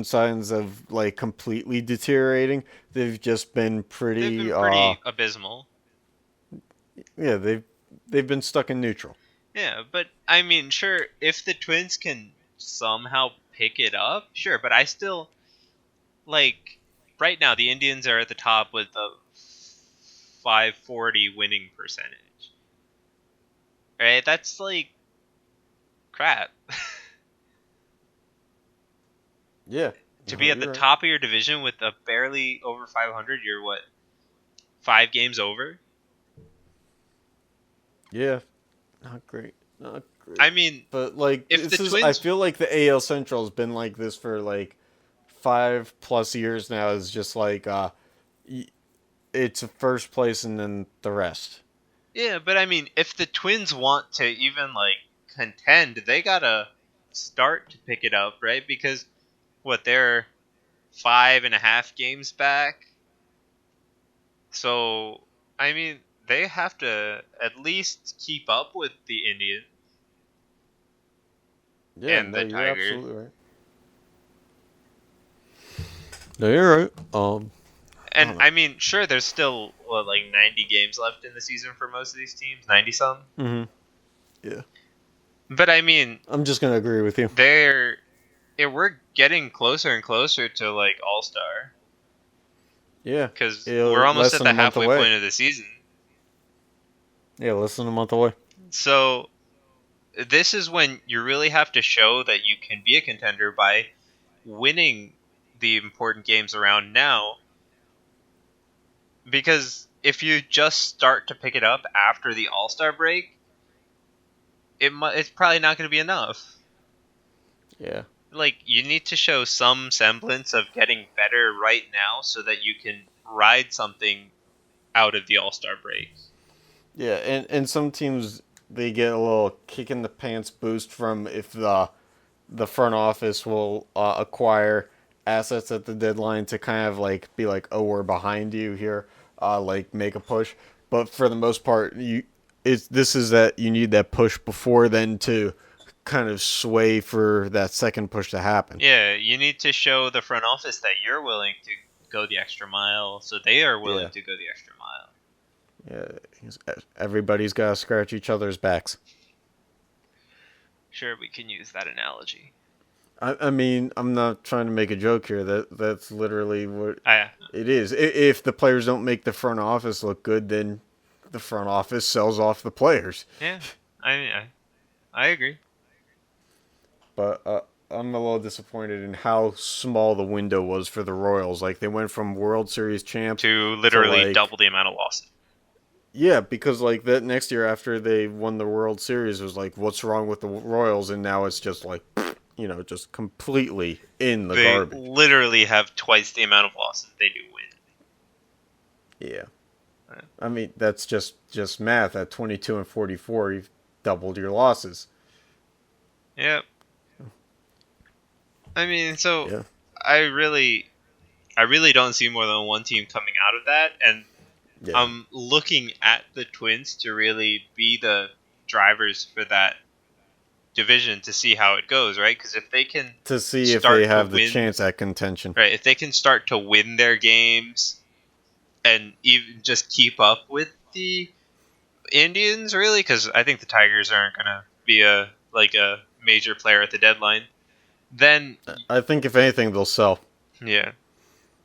signs of like completely deteriorating. They've just been They've pretty been pretty abysmal. yeah, they've been stuck in neutral. Yeah, but I mean, sure, if the Twins can somehow pick it up, sure, but I still, like, right now, the Indians are at the top with a 540 winning percentage. Right? That's like crap. Yeah. To No, be at the you're right. top of your division with a barely over 500, you're what? 5 games over? Yeah. Not great. Not great. I mean, But like if the I Twins. feel like the AL Central has been like this for like 5+ years now. Is just like it's first place and then the rest. Yeah, but I mean, if the Twins want to even, like, contend, they gotta start to pick it up, right? Because, what, they're 5.5 games back? So, I mean, they have to at least keep up with the Indians Yeah, and no, the you're Tigers. absolutely right. No, you're right. I And don't know. I mean, sure, there's still what, like 90 games left in the season for most of these teams, 90 some. Mm-hmm. Yeah, But I mean, I'm just gonna agree with you. they're we're getting closer and closer to like All Star Yeah, because we're almost less at than the a month halfway away. point of the season. Yeah, less than a month away. So this is when you really have to show that you can be a contender by winning the important games around now, because if you just start to pick it up after the All-Star break, it's probably not going to be enough. Yeah. Like, you need to show some semblance of getting better right now so that you can ride something out of the All-Star break. Yeah, and some teams, they get a little kick in the pants boost from if the front office will acquire assets at the deadline to kind of like be like, oh, we're behind you here, like make a push. But for the most part, this is that you need that push before then to kind of sway for that second push to happen. Yeah, you need to show the front office that you're willing to go the extra mile, so they are willing to go the extra mile. Yeah, everybody's got to scratch each other's backs. Sure, we can use that analogy. I mean, I'm not trying to make a joke here. That's literally what it is. If the players don't make the front office look good, then the front office sells off the players. Yeah, I agree. But I'm a little disappointed in how small the window was for the Royals. Like, they went from World Series champs to literally like, double the amount of losses. Yeah, because like that next year after they won the World Series was like, what's wrong with the Royals? And now it's just like, just completely in the garbage. They literally have twice the amount of losses they do win. Yeah. I mean, that's just math. At 22 and 44, you've doubled your losses. Yep. I mean, so yeah. I really don't see more than one team coming out of that, and I'm looking at the Twins to really be the drivers for that division to see how it goes, right? Because if they can if they have the chance at contention, right? If they can start to win their games and even just keep up with the Indians, really, because I think the Tigers aren't gonna be a major player at the deadline. Then I think if anything they'll sell. Yeah.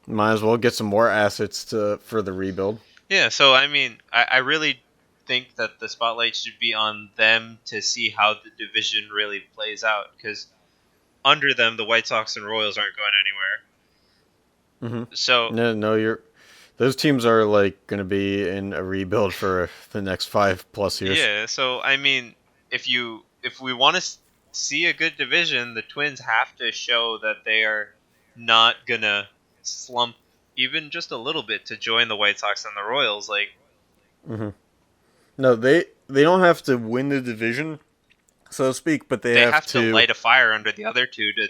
Might as well get some more assets for the rebuild. Yeah, so I mean, I really think that the spotlight should be on them to see how the division really plays out, because under them, the White Sox and Royals aren't going anywhere. Mm-hmm. So those teams are like going to be in a rebuild for the next 5+ years. Yeah, so I mean, if we want to see a good division, the Twins have to show that they are not gonna slump even just a little bit to join the White Sox and the Royals. Mm-hmm. No, they don't have to win the division, so to speak, but they have to light a fire under the other two to.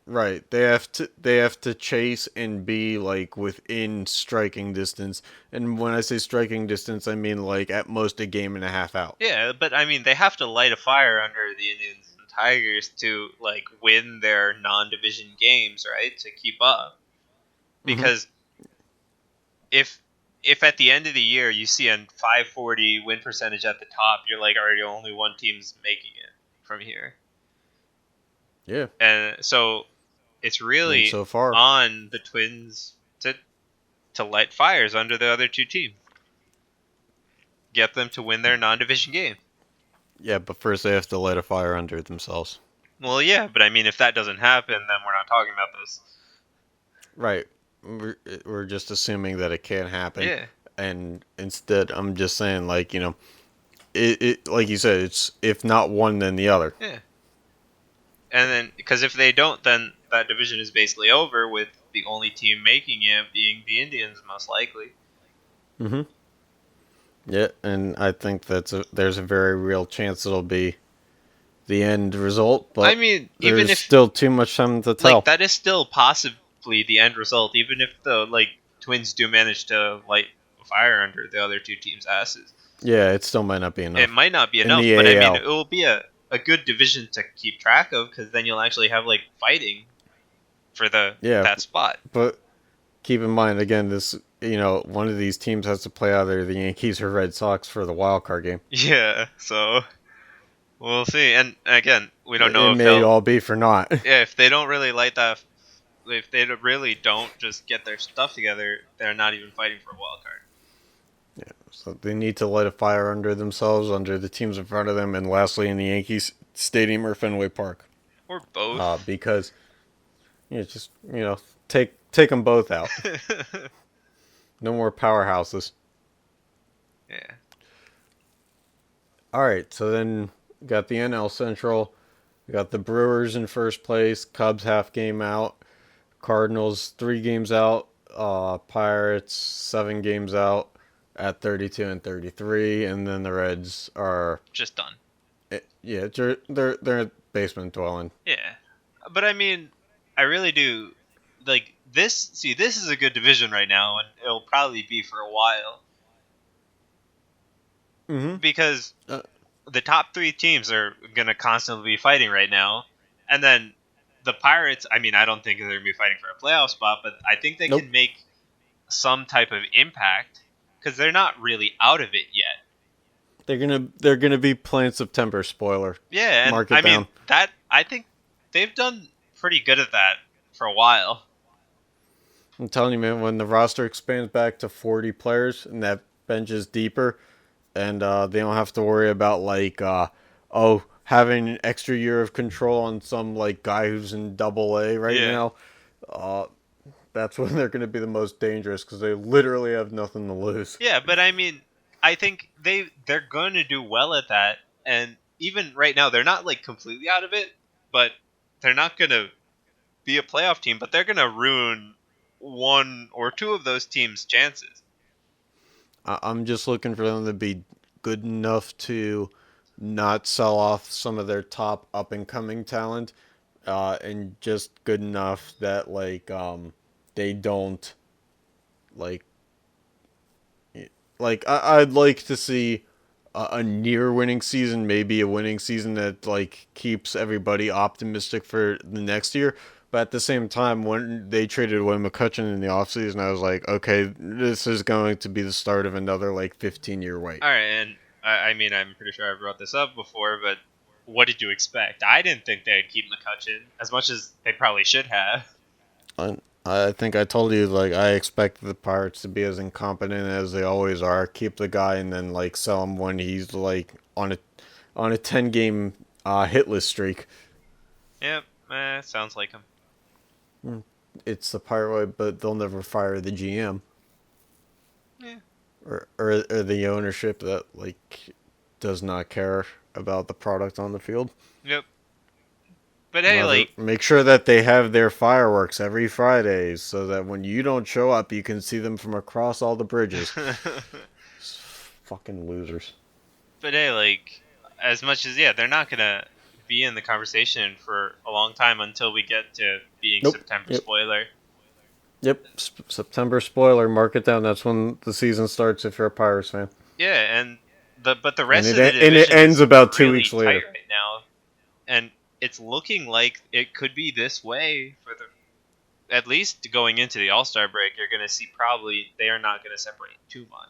Right, they have to chase and be like within striking distance, and when I say striking distance, I mean like at most a game and a half out. Yeah, but I mean they have to light a fire under the Indians and Tigers to like win their non-division games, right? To keep up, because if at the end of the year you see a 540 win percentage at the top, you're like already only one team's making it from here. Yeah, and so. It's really so far on the Twins to light fires under the other two teams. Get them to win their non-division game. Yeah, but first they have to light a fire under themselves. Well, yeah, but I mean, if that doesn't happen, then we're not talking about this. Right. We're just assuming that it can't happen. Yeah. And instead, I'm just saying, like, it like you said, it's if not one, then the other. Yeah. And then, because if they don't, then that division is basically over, with the only team making it being the Indians, most likely. Mm-hmm. Yeah, and I think there's a very real chance it'll be the end result. But I mean, even if still too much time to tell, that is still possibly the end result, even if the Twins do manage to light a fire under the other two teams' asses. Yeah, it still might not be enough. It might not be enough, but I mean, it will be a good division to keep track of, because then you'll actually have fighting for that spot. But keep in mind, again, this one of these teams has to play either the Yankees or Red Sox for the wild card game. Yeah, so we'll see. And again, we don't know if they'll all be for naught. Yeah, if they don't really light that, if they really don't just get their stuff together, they're not even fighting for a wild card. Yeah, so they need to light a fire under themselves, under the teams in front of them, and lastly in the Yankees Stadium or Fenway Park. Or both. Because just take them both out. No more powerhouses. Yeah. All right, so then got the NL Central. We got the Brewers in first place. Cubs half game out. Cardinals 3 games out. Pirates 7 games out at 32 and 33, and then the Reds are Just done. yeah, they're basement dwelling. Yeah. But I mean, I really do like this. See, this is a good division right now, and it'll probably be for a while Mm-hmm. because the top 3 teams are going to constantly be fighting right now. And then the Pirates, I mean, I don't think they're going to be fighting for a playoff spot, but I think they Nope. can make some type of impact because they're not really out of it yet. They're gonna be playing September. Spoiler. Yeah, and Mark it I down. mean, that I think they've done pretty good at that for a while. I'm telling you, man, when the roster expands back to 40 players and that bench is deeper, and they don't have to worry about having an extra year of control on some like guy who's in Double A right Yeah. now. That's when they're going to be the most dangerous because they literally have nothing to lose. Yeah, but I mean, I think they're going to do well at that, and even right now they're not like completely out of it, but they're not going to be a playoff team, but they're going to ruin 1 or 2 of those teams' chances. I'm just looking for them to be good enough to not sell off some of their top up and coming talent, and just good enough that they don't like I'd like to see a near winning season, maybe a winning season that like keeps everybody optimistic for the next year. But at the same time, when they traded away McCutcheon in the offseason, I was like, okay, this is going to be the start of another like 15-year wait. All right, and I mean, I'm pretty sure I brought this up before, but what did you expect? I didn't think they'd keep McCutcheon as much as they probably should have. I think I told you like I expect the Pirates to be as incompetent as they always are. Keep the guy and then like sell him when he's like on a 10 game hitless streak. Yep, sounds like him. It's the Pirate way, but they'll never fire the GM. Yeah. Or the ownership that like does not care about the product on the field. Yep. But hey, Make sure that they have their fireworks every Friday so that when you don't show up, you can see them from across all the bridges. Fucking losers. But hey, as much as they're not gonna be in the conversation for a long time until we get to being Nope. September Yep. spoiler. Yep, September spoiler. Mark it down. That's when the season starts. If you're a Pirates fan. Yeah, and the rest And of the division it ends is about 2 really weeks tight later. right now, and it's looking like it could be this way for at least going into the All-Star break. You're gonna see probably they are not gonna separate too much.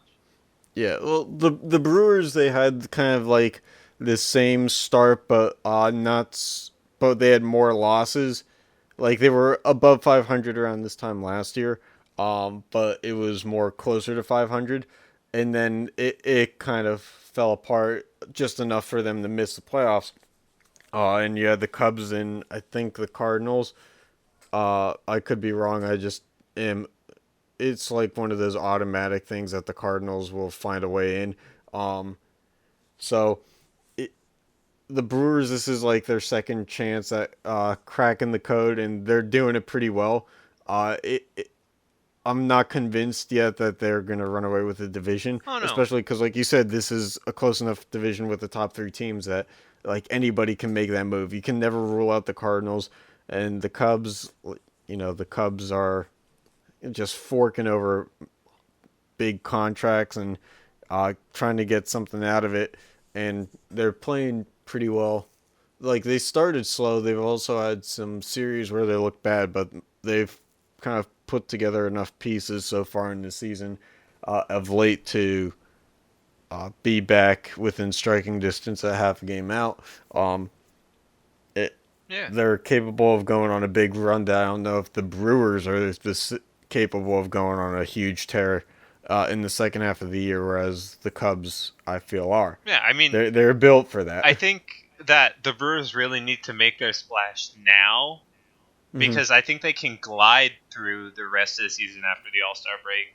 Yeah, well, the Brewers they had kind of like the same start, but but they had more losses. Like they were above 500 around this time last year, but it was more closer to 500, and then it kind of fell apart just enough for them to miss the playoffs. And you had the Cubs and I think the Cardinals. I could be wrong. I just am. It's like one of those automatic things that the Cardinals will find a way in. So the Brewers, this is like their second chance at cracking the code, and they're doing it pretty well. I'm not convinced yet that they're going to run away with the division, Oh no. especially because, like you said, this is a close enough division with the top 3 teams that like anybody can make that move. You can never rule out the Cardinals and the Cubs. The Cubs are just forking over big contracts and trying to get something out of it, and they're playing pretty well. Like they started slow. They've also had some series where they look bad, but they've kind of put together enough pieces so far in the season of late to be back within striking distance at half a game out. They're capable of going on a big run. I don't know if the Brewers are this capable of going on a huge tear in the second half of the year, whereas the Cubs, I feel, are. Yeah, I mean, they're built for that. I think that the Brewers really need to make their splash now because I think they can glide through the rest of the season after the All-Star break.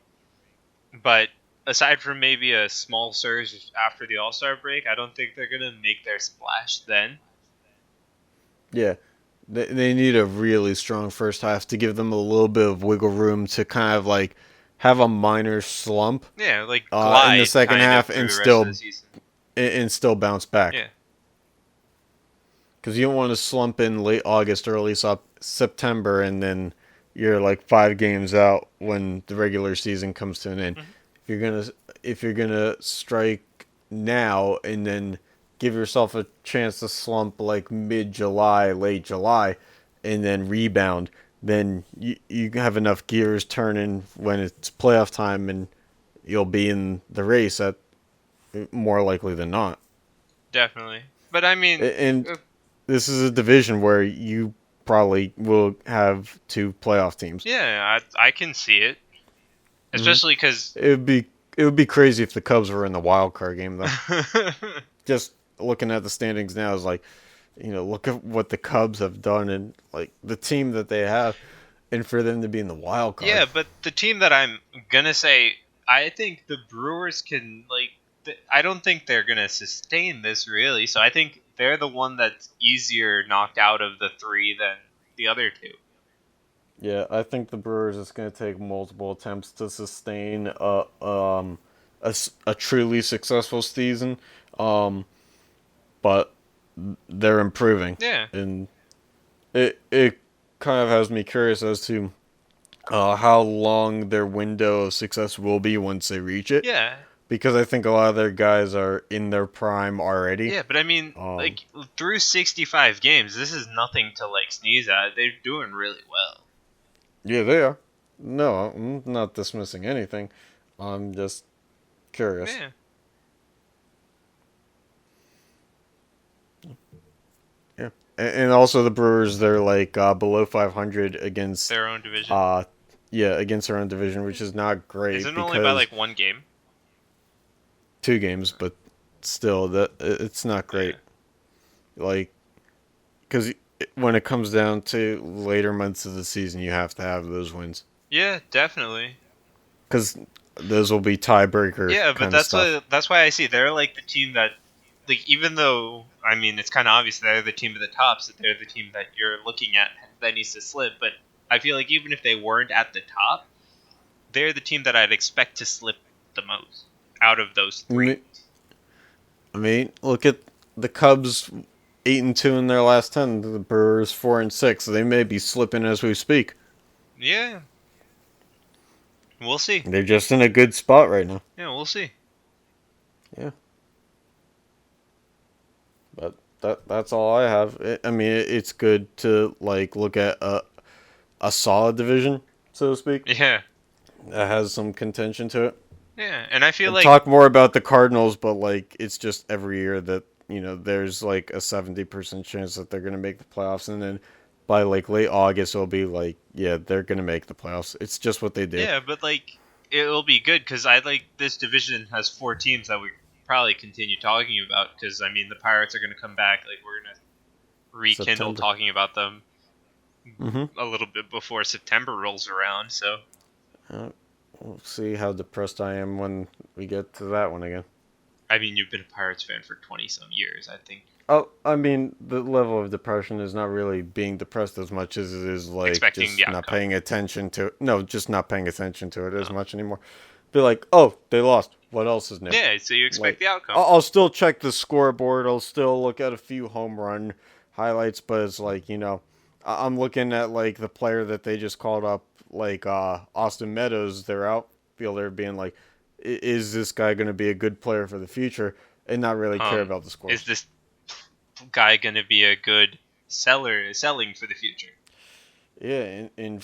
But aside from maybe a small surge after the All-Star break, I don't think they're going to make their splash then. Yeah. They need a really strong first half to give them a little bit of wiggle room to kind of like have a minor slump. Yeah, like glide in the second half through the rest of the season. And still bounce back. Yeah. Because you don't want to slump in late August, early September, and then you're like 5 games out when the regular season comes to an end. Mm-hmm. If you're gonna strike now and then give yourself a chance to slump like mid-July, late July, and then rebound, then you have enough gears turning when it's playoff time, and you'll be in the race at more likely than not. Definitely. But I mean, And this is a division where you probably will have 2 playoff teams. yeah, I can see it, especially because It would be crazy if the Cubs were in the wild card game though. Just looking at the standings now is like, look at what the Cubs have done and like the team that they have, and for them to be in the wild card. Yeah, but the team that I'm gonna say, I think the Brewers can I don't think they're gonna sustain this really. So I think they're the one that's easier knocked out of the 3 than the other 2. Yeah, I think the Brewers is going to take multiple attempts to sustain a truly successful season, but they're improving. Yeah. And it kind of has me curious as to how long their window of success will be once they reach it. Yeah. Because I think a lot of their guys are in their prime already. Yeah, but I mean, through 65 games, this is nothing to sneeze at. They're doing really well. Yeah, they are. No, I'm not dismissing anything. I'm just curious. Yeah. Yeah. And also the Brewers, they're below 500 against their own division. Against their own division, which is not great. Isn't it only by 1 game? 2 games, but still, it's not great. Yeah. Because when it comes down to later months of the season, you have to have those wins. Yeah, definitely. Because those will be tiebreaker. Yeah, but that's why I see they're the team that, even though I mean it's kind of obvious they're the team at the top, so they're the team that you're looking at that needs to slip. But I feel like even if they weren't at the top, they're the team that I'd expect to slip the most out of those 3. I mean, look at the Cubs, 8-2 in their last 10. The Brewers 4-6. They may be slipping as we speak. Yeah, we'll see. They're just in a good spot right now. Yeah, we'll see. Yeah, but that's all I have. I mean, it's good to look at a solid division, so to speak. Yeah, that has some contention to it. Yeah, and I feel talk more about the Cardinals, but it's just every year that there's a 70% chance that they're gonna make the playoffs, and then by late August it'll be they're gonna make the playoffs. It's just what they do. Yeah, but it'll be good because this division has 4 teams that we probably continue talking about because I mean the Pirates are gonna come back. We're gonna rekindle September. Talking about them a little bit before September rolls around. So. We'll see how depressed I am when we get to that one again. I mean, you've been a Pirates fan for 20-some years, I think. Oh, I mean, the level of depression is not really being depressed as much as it is expecting just not paying attention to it. No, just not paying attention to it as much anymore. Be oh, they lost. What else is new? Yeah, so you expect the outcome. I'll still check the scoreboard. I'll still look at a few home run highlights, but it's I'm looking at the player that they just called up, Austin Meadows, their outfielder, being is this guy going to be a good player for the future, and not really care about the score. Is this guy going to be a good selling for the future? Yeah, in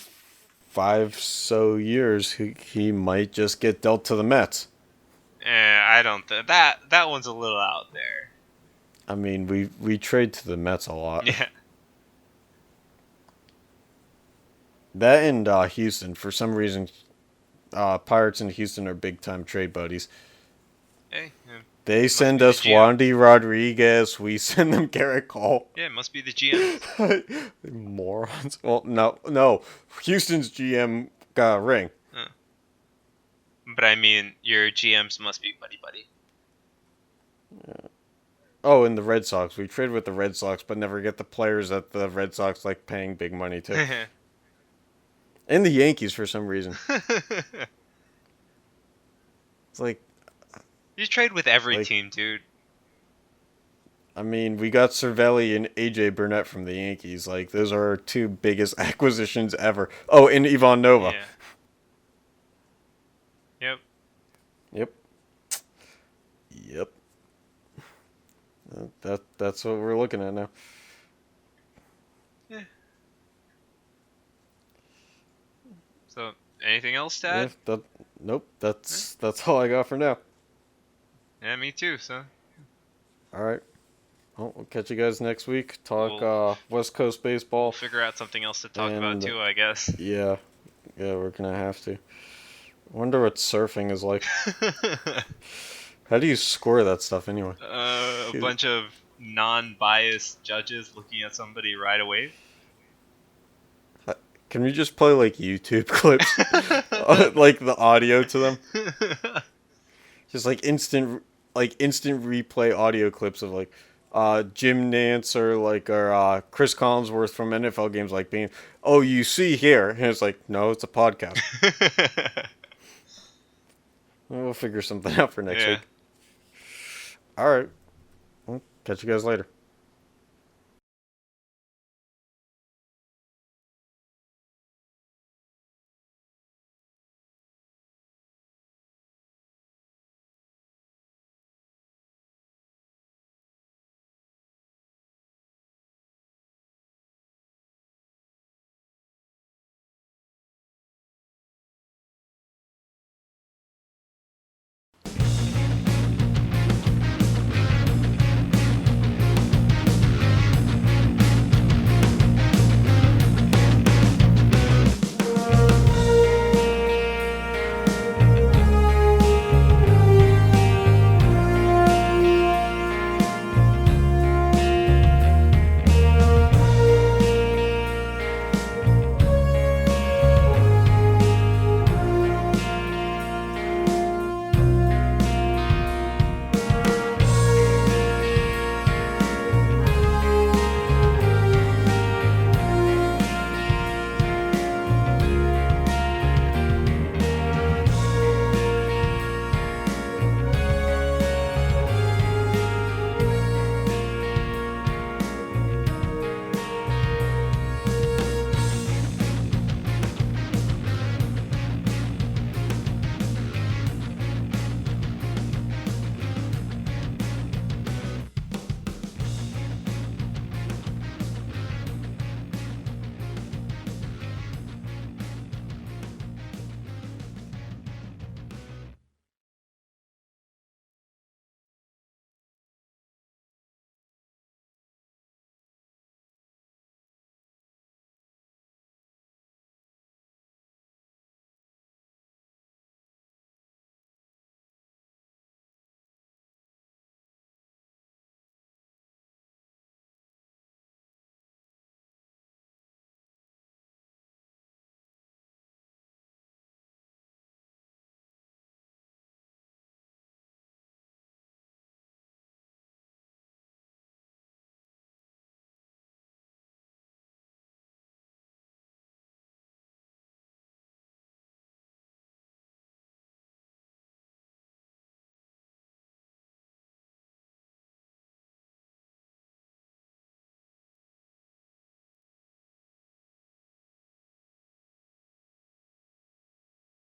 5 years, he might just get dealt to the Mets. I don't think that one's a little out there. I mean, we trade to the Mets a lot. Yeah. That and Houston, for some reason, Pirates and Houston are big time trade buddies. Hey, They Must send be the us GM. Wandy Rodriguez. We send them Garrett Cole. Yeah, it must be the GM. Morons. Well, no. Houston's GM got a ring. But I mean, your GMs must be buddy. Oh, and the Red Sox. We trade with the Red Sox, but never get the players that the Red Sox like paying big money to. And the Yankees for some reason. It's like, You trade with every team, dude. I mean, we got Cervelli and AJ Burnett from the Yankees. Like, those are our two biggest acquisitions ever. Oh, and Ivan Nova. Yeah. Yep. That's what we're looking at now. Yeah. So, anything else, Dad? Yeah, nope. That's all I got for now. Yeah, me too. So. All right. Well, we'll catch you guys next week. Talk West Coast baseball. We'll figure out something else to talk about too, I guess. Yeah, we're gonna have to. Wonder what surfing is like. How do you score that stuff anyway? A bunch of non-biased judges looking at somebody ride a wave. Can we just play like YouTube clips, like the audio to them? Just like instant replay audio clips of like Jim Nance or Chris Collinsworth from NFL games, like being, oh, you see here, and it's like, no, it's a podcast. We'll figure something out for next week. All right. Well, catch you guys later.